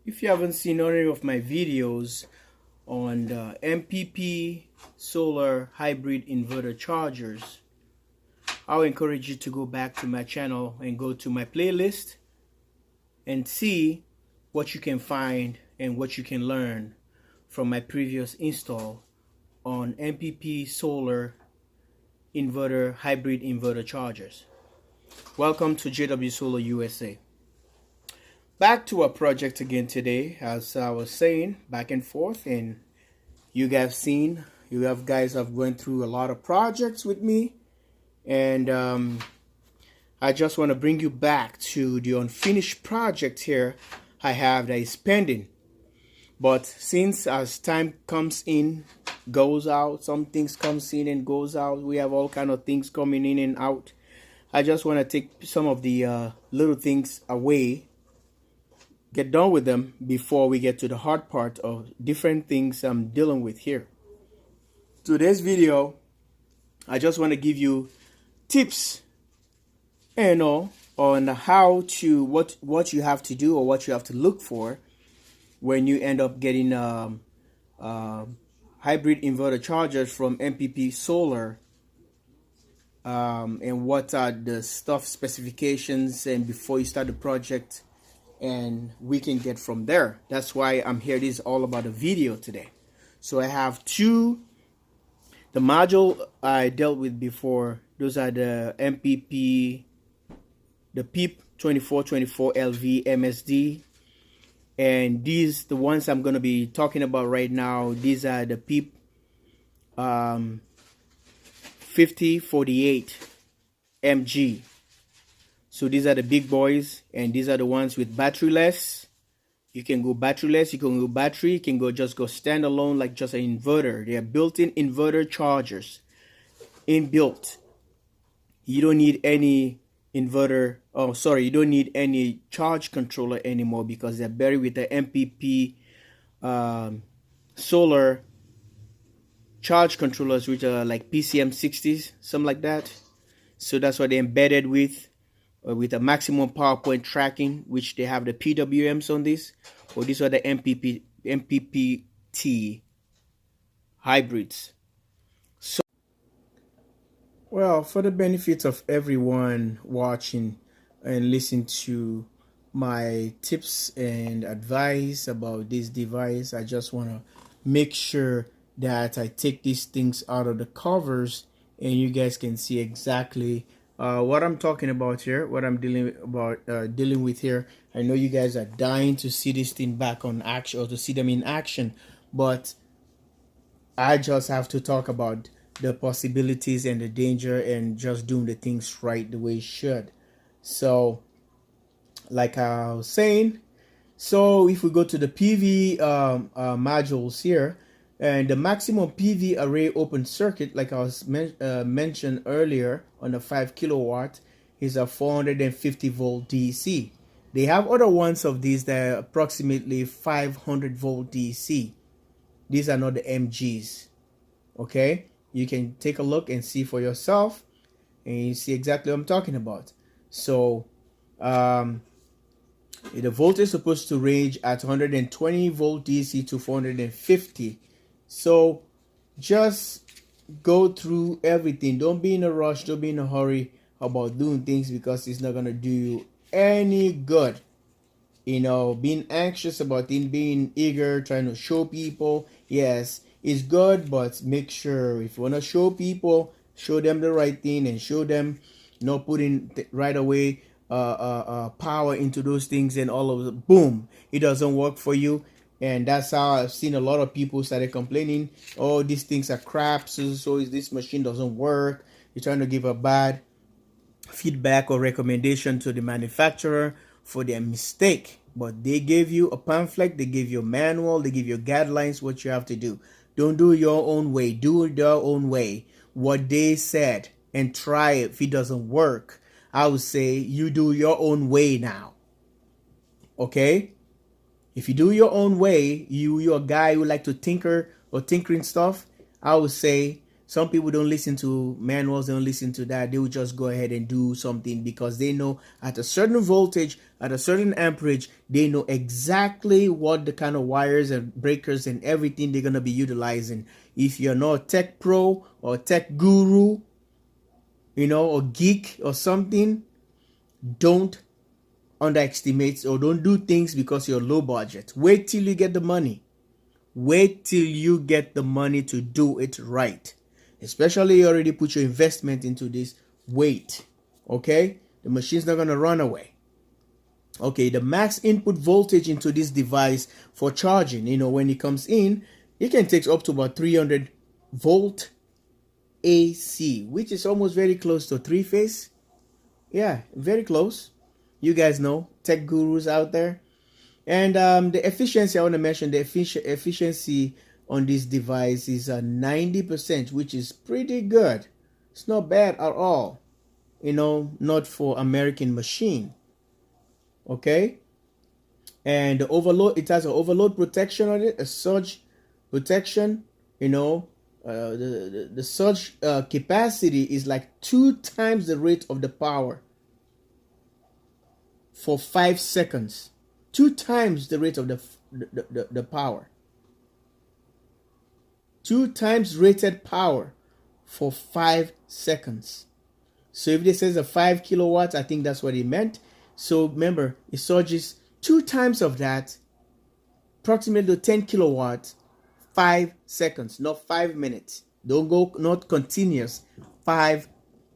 If you haven't seen any of my videos on the MPP solar hybrid inverter chargers, I'll encourage you to go back to my channel and go to my playlist and see what you can find and what you can learn from my previous install on MPP solar inverter hybrid inverter chargers. Welcome to JW Solar USA. Back to our project again today, as I was saying, back and forth, and you guys have went through a lot of projects with me, and I just want to bring you back to the unfinished project here I have that is pending. But since as time comes in, goes out, some things comes in and goes out, we have all kind of things coming in and out. I just want to take some of the little things away, get done with them before we get to the hard part of different things I'm dealing with here. Today's video, I just want to give you tips and all on how to what you have to do or what you have to look for when you end up getting hybrid inverter chargers from MPP Solar, and what are the stuff specifications and before you start the project, and we can get from there. That's why I'm here. This is all about a video today. So I have the module I dealt with before. Those are the MPP, the PIP5048MG MSD, and these, the ones I'm going to be talking about right now, these are the PIP5048MG. So these are the big boys, and these are the ones with batteryless. You can go batteryless, you can go battery, you can just go standalone like just an inverter. They are built-in inverter chargers, inbuilt. You don't need any inverter, you don't need any charge controller anymore because they're buried with the MPP solar charge controllers, which are like PCM60s, something like that. So that's what they're embedded with a maximum power point tracking, which they have the PWMs on this. Or these are the MPPT hybrids. So, well, for the benefit of everyone watching and listening to my tips and advice about this device, I just want to make sure that I take these things out of the covers and you guys can see exactly what I'm talking about here, what I'm dealing with here. I know you guys are dying to see this thing back on action, or to see them in action, but I just have to talk about the possibilities and the danger and just doing the things right the way it should. So like I was saying, so if we go to the PV modules here, and the maximum PV array open circuit, like I was mentioned earlier, on the 5 kilowatt is a 450 volt DC. They have other ones of these that are approximately 500 volt DC. These are not the MGs. Okay, you can take a look and see for yourself, and you see exactly what I'm talking about. So the voltage is supposed to range at 120 volt DC to 450. So just go through everything. Don't be in a rush, don't be in a hurry about doing things, because it's not going to do you any good. You know, being anxious about things, being eager, trying to show people, yes, it's good, but make sure if you want to show people, show them the right thing, and show them, not putting right away power into those things, and all of it, boom, it doesn't work for you. And that's how I've seen a lot of people started complaining, oh, these things are crap, so this machine doesn't work. You're trying to give a bad feedback or recommendation to the manufacturer for their mistake. But they gave you a pamphlet, they gave you a manual, they give you guidelines what you have to do. Don't do it your own way, do it their own way, what they said, and try it. If it doesn't work, I would say you do your own way now. Okay? If you do your own way, you're a guy who like to tinker or tinkering stuff, I would say Some people don't listen to manuals, don't listen to that. They will just go ahead and do something because they know at a certain voltage, at a certain amperage, they know exactly what the kind of wires and breakers and everything they're going to be utilizing. If you're not a tech pro or tech guru, or geek or something, don't underestimate or don't do things because you're low budget. Wait till you get the money. Wait till you get the money to do it right. Especially you already put your investment into this. Wait. Okay? The machine's not going to run away. Okay, the max input voltage into this device for charging, when it comes in, it can take up to about 300 volt AC, which is almost very close to three-phase. Yeah, very close. You guys know, tech gurus out there. And the efficiency, I want to mention the efficiency on this device is 90%, which is pretty good. It's not bad at all. Not for American machine. Okay. And the overload, it has an overload protection on it, a surge protection. The surge capacity is like 2 times the rate of the power for 5 seconds. 2 times the rate of the power. 2 times rated power for 5 seconds. So if this says a 5 kilowatts, I think that's what it meant. So remember, it surges 2 times of that, approximately 10 kilowatts, 5 seconds, not 5 minutes. Don't go, not continuous, 5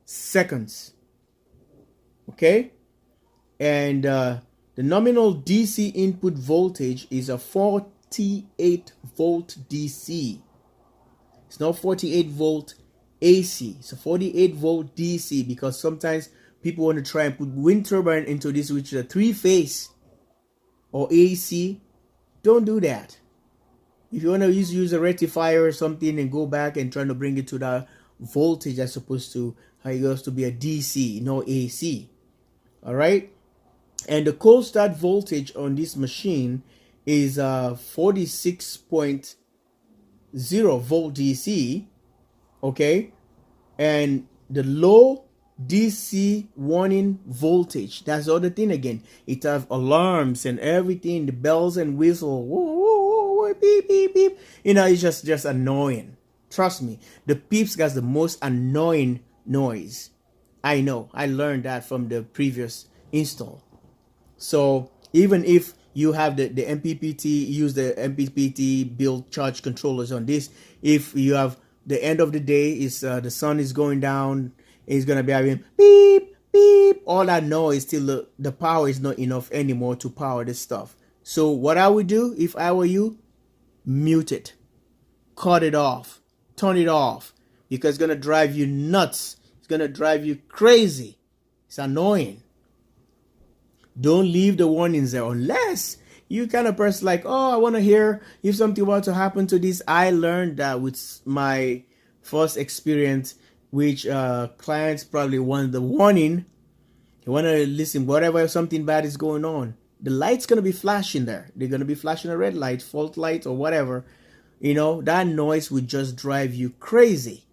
seconds. Okay? And the nominal DC input voltage is a 48 volt DC. It's not 48 volt AC. It's a 48 volt DC because sometimes people want to try and put wind turbine into this, which is a 3-phase or AC. Don't do that. If you want to use a rectifier or something and go back and try to bring it to the voltage as opposed to how it goes to be a DC, no AC. All right. And the cold start voltage on this machine is 46.0 volt DC. Okay. And the low DC warning voltage, that's the other thing again. It has alarms and everything, the bells and whistle. Whoa, whoa, whoa, beep, beep, beep. It's just annoying. Trust me. The PIPs got the most annoying noise. I know. I learned that from the previous install. So even if you have the MPPT, use the MPPT build charge controllers on this. If you have the end of the day is the sun is going down, it's gonna be having beep beep. All I know is still the power is not enough anymore to power this stuff. So what I would do if I were you, mute it, cut it off, turn it off, because it's gonna drive you nuts. It's gonna drive you crazy. It's annoying. Don't leave the warnings there unless you kind of person like, oh, I want to hear if something were to happen to this. I learned that with my first experience, which clients probably want the warning. You want to listen, whatever, something bad is going on. The light's going to be flashing there. They're going to be flashing a red light, fault light or whatever. That noise would just drive you crazy.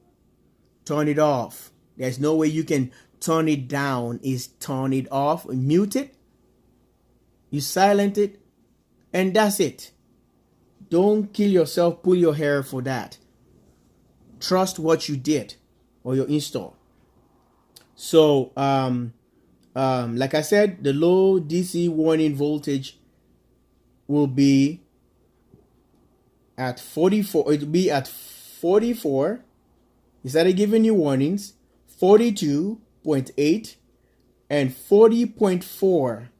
Turn it off. There's no way you can turn it down. Is turn it off, mute it. You silent it, and that's it. Don't kill yourself, pull your hair for that. Trust what you did or your install. So, like I said, the low DC warning voltage will be at 44. It will be at 44. Instead of giving you warnings, 42.8 and 40.4.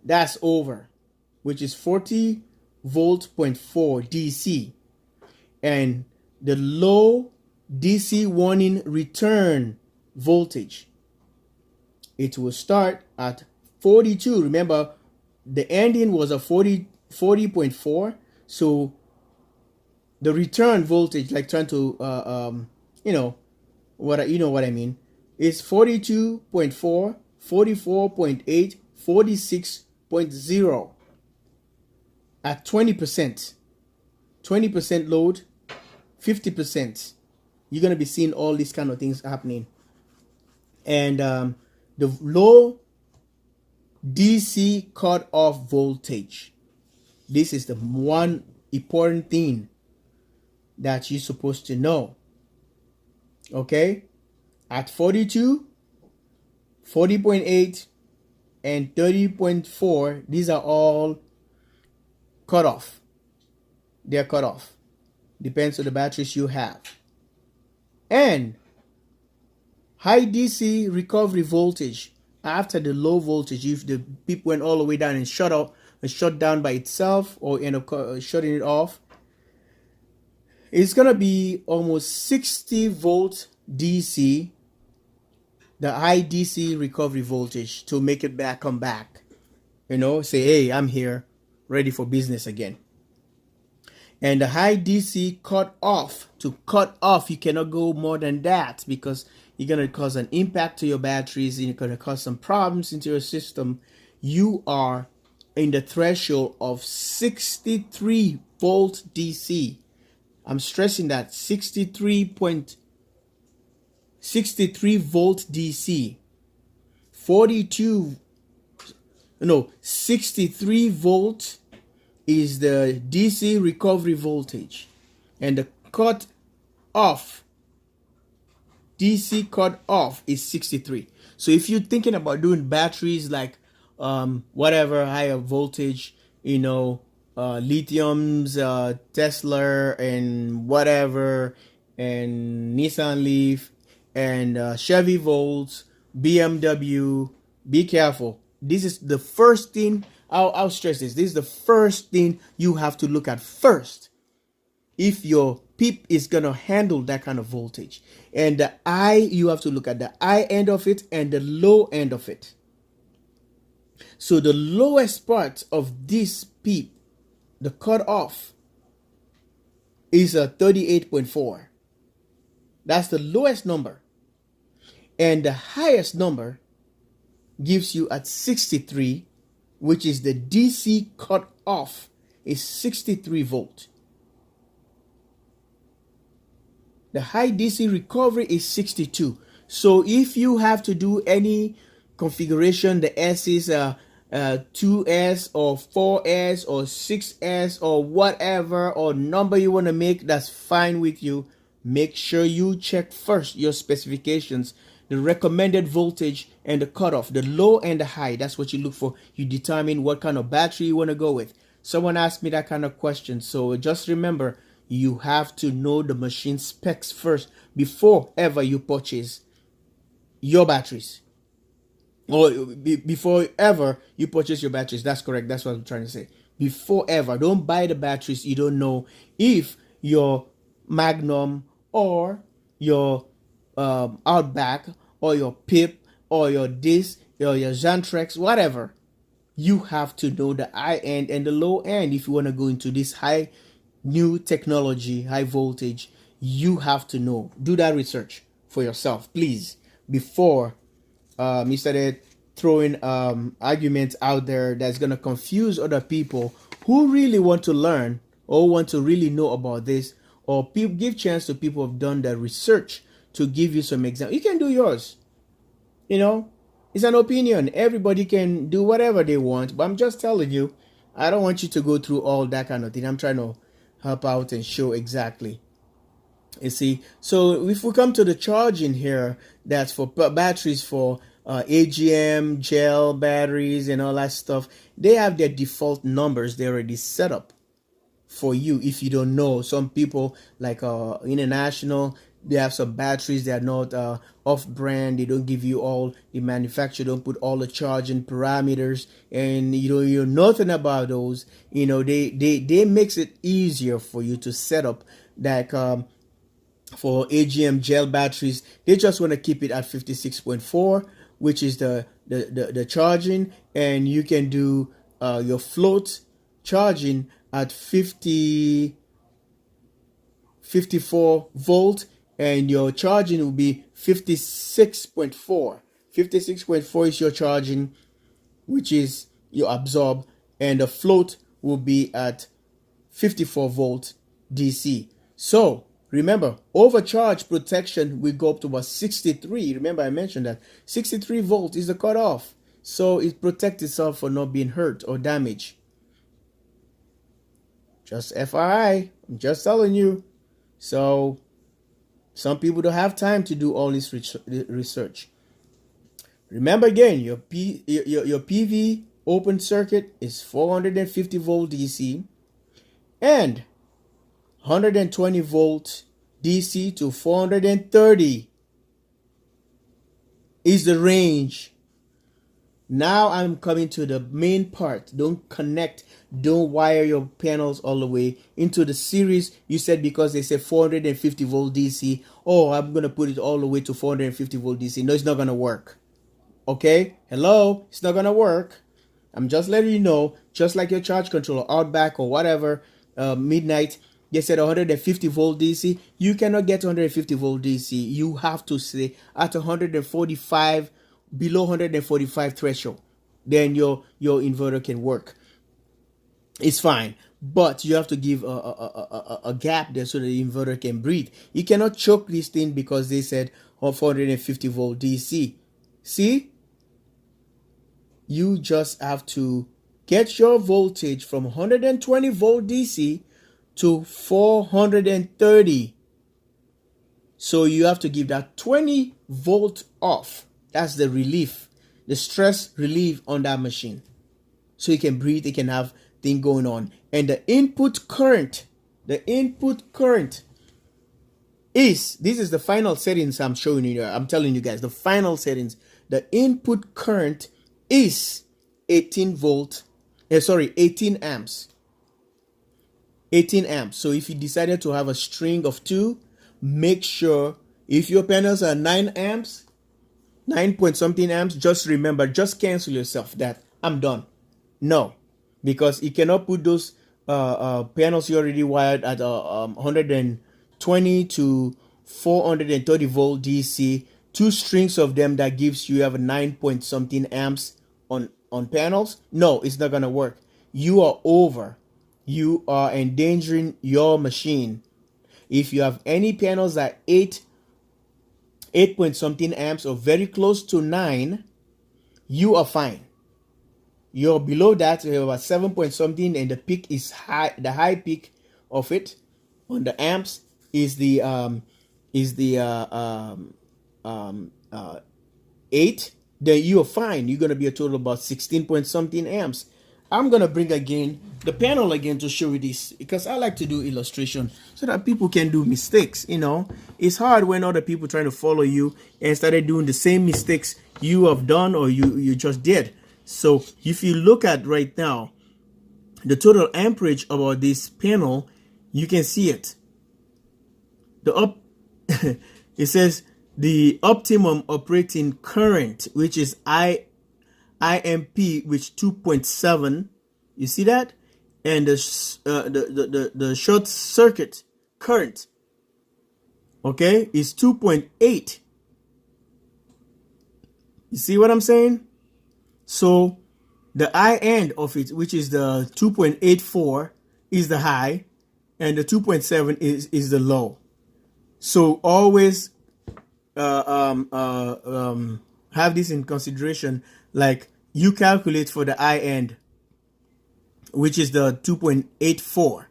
That's over, which is 40 volt 0.4 DC. And the low DC warning return voltage, it will start at 42. Remember, the ending was a 40.4. So the return voltage, like trying to, what I mean, is 42.4, 44.8, 46.0 at 20%. 20% load, 50%. You're going to be seeing all these kind of things happening. And the low DC cut-off voltage. This is the one important thing that you're supposed to know. Okay? At 42, 40.8, and 30.4, these are all cut off. They're cut off. Depends on the batteries you have. And high DC recovery voltage after the low voltage, if the PIP went all the way down and shut down by itself, or end up shutting it off, it's gonna be almost 60 volt DC, the high DC recovery voltage, to make it come back. Say, hey, I'm here, ready for business again. And the high DC cut off, you cannot go more than that, because you're going to cause an impact to your batteries, and you're going to cause some problems into your system. You are in the threshold of 63 volt DC. I'm stressing that, 63 volt DC. 63 volt is the DC recovery voltage, and the cut off, DC cut off, is 63. So if you're thinking about doing batteries like whatever higher voltage, lithiums, Tesla and whatever, and Nissan Leaf and Chevy Volts, BMW, be careful. This is the first thing. I'll stress this. This is the first thing you have to look at first, if your PIP is going to handle that kind of voltage. And you have to look at the high end of it and the low end of it. So the lowest part of this PIP, the cutoff, is a 38.4. That's the lowest number. And the highest number gives you at 63, which is the DC cut off, is 63 volt. The high DC recovery is 62. So if you have to do any configuration, the S is 2S or 4S or 6S or whatever, or number you want to make, that's fine with you. Make sure you check first your specifications, the recommended voltage and the cutoff, the low and the high. That's what you look for. You determine what kind of battery you want to go with. Someone asked me that kind of question. So just remember, you have to know the machine specs first before ever you purchase your batteries. Or before ever you purchase your batteries. That's correct. That's what I'm trying to say. Before ever. Don't buy the batteries. You don't know if your Magnum or your Outback or your PIP or your this or your Xantrex, whatever. You have to know the high end and the low end. If you want to go into this high new technology, high voltage, you have to know. Do that research for yourself, please, before you started throwing arguments out there that's going to confuse other people who really want to learn or want to really know about this, or give chance to people who have done the research to give you some examples. You can do yours. It's an opinion. Everybody can do whatever they want, but I'm just telling you, I don't want you to go through all that kind of thing. I'm trying to help out and show exactly. You see, so if we come to the charging here, that's for batteries for AGM, gel batteries and all that stuff. They have their default numbers. They already set up for you. If you don't know, some people like International, they have some batteries that are not off-brand. They don't give you all, the manufacturer don't put all the charging parameters, and you know nothing about those. They makes it easier for you to set up that. For AGM gel batteries, they just want to keep it at 56.4, which is the charging, and you can do your float charging at 54 volt, and your charging will be 56.4. 56.4 is your charging, which is your absorb, and the float will be at 54 volt DC. So Remember, overcharge protection will go up to about 63. Remember, I mentioned that 63 volts is the cutoff. So it protects itself for not being hurt or damaged. Just FYI, I'm just telling you. So some people don't have time to do all this research. Remember again, your PV open circuit is 450 volt DC and 120 volt DC to 430 is the range. Now I'm coming to the main part. Don't wire your panels all the way into the series. You said because they said 450 volt DC, oh, I'm going to put it all the way to 450 volt DC. No, it's not going to work. Okay? Hello? It's not going to work. I'm just letting you know, just like your charge controller, Outback or whatever, Midnight, they said 150 volt DC. You cannot get 150 volt DC. You have to stay at 145, below 145 threshold. Then your inverter can work. It's fine. But you have to give a gap there so the inverter can breathe. You cannot choke this thing because they said 450 volt DC. See? You just have to get your voltage from 120 volt DC to 430. So you have to give that 20 volt off. That's the relief, the stress relief on that machine. So you can breathe, it can have thing going on. And the input current is, this is the final settings I'm showing you. I'm telling you guys, the final settings. The input current is 18 amps. 18 amps. So if you decided to have a string of 2, make sure if your panels are 9 amps, 9 point something amps, just remember, just cancel yourself that I'm done. No, because you cannot put those panels you already wired at 120 to 430 volt DC, 2 strings of them that gives you have a 9 point something amps on panels. No, it's not gonna work. You are over. You are endangering your machine. If you have any panels at 8 point something amps or very close to 9, you are fine. You're below that, you have about 7 point something, and the peak is high. The high peak of it on the amps is the 8. Then you are fine. You're gonna be a total of about 16 point something amps. I'm gonna bring again the panel again to show you this, because I like to do illustration so that people can do mistakes. You know, it's hard when other people trying to follow you and started doing the same mistakes you have done or you just did. So if you look at right now the total amperage about this panel, you can see it. It says the optimum operating current, which is IMP, which 2.7. You see that? And the short circuit current, okay, is 2.8. You see what I'm saying? So the high end of it, which is the 2.84, is the high, and the 2.7 is the low. So always have this in consideration. Like, you calculate for the high end, which is the 2.84.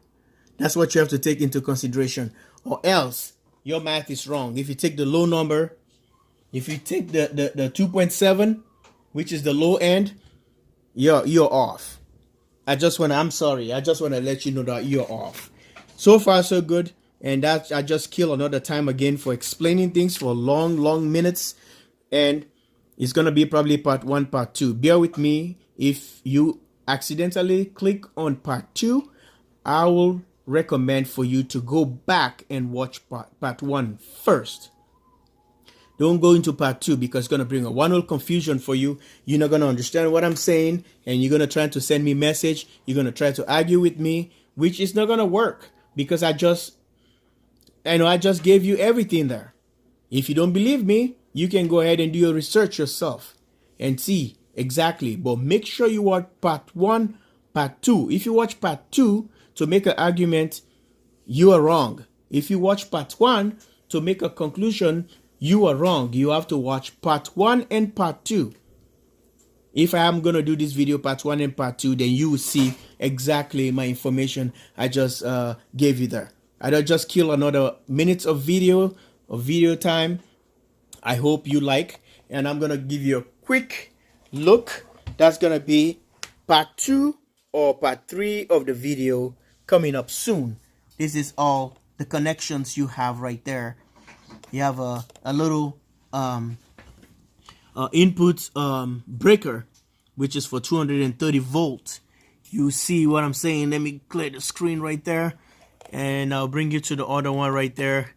That's what you have to take into consideration, or else your math is wrong. If you take the low number, if you take the 2.7, which is the low end, you're off. I just want to let you know that you're off. So far so good, and that I just kill another time again for explaining things for long minutes, and it's gonna be probably part 1, part 2. Bear with me. If you accidentally click on part 2, I will recommend for you to go back and watch part 1 first. Don't go into part 2, because it's going to bring a whole confusion for you. You're not going to understand what I'm saying, and you're going to try to send me message. You're going to try to argue with me, which is not going to work, because I just gave you everything there. If you don't believe me, you can go ahead and do your research yourself and see exactly. But make sure you watch part 1, part 2. If you watch part 2 to make an argument, you are wrong. If you watch part 1 to make a conclusion, you are wrong. You have to watch part 1 and part 2. If I am going to do this video part 1 and part 2, then you will see exactly my information I just gave you there. I don't just kill another minutes of video time. I hope you like, and I'm going to give you a quick look. That's going to be part 2 or part 3 of the video coming up soon. This is all the connections you have right there. You have a little input breaker, which is for 230 volt. You see what I'm saying? Let me clear the screen right there, and I'll bring you to the other one right there.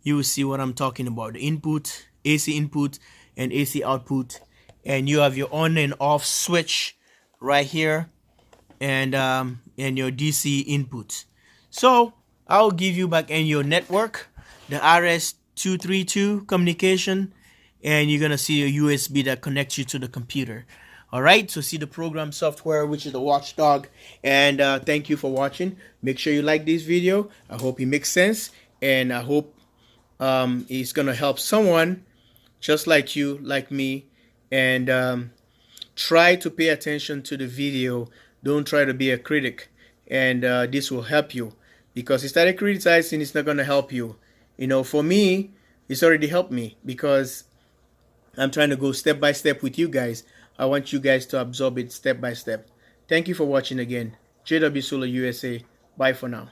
You will see what I'm talking about: the input, AC input and AC output, and you have your on and off switch right here, and your DC input. So I'll give you back in your network the RS-232 communication, and you're gonna see a USB that connects you to the computer. All right, so see the program software, which is the watchdog. And thank you for watching. Make sure you like this video. I hope it makes sense, and I hope it's gonna help someone just like you, like me. And try to pay attention to the video. Don't try to be a critic, and this will help you, because instead of criticizing, it's not gonna help you. You know, for me, it's already helped me, because I'm trying to go step by step with you guys. I want you guys to absorb it step by step. Thank you for watching again. JW Solar USA. Bye for now.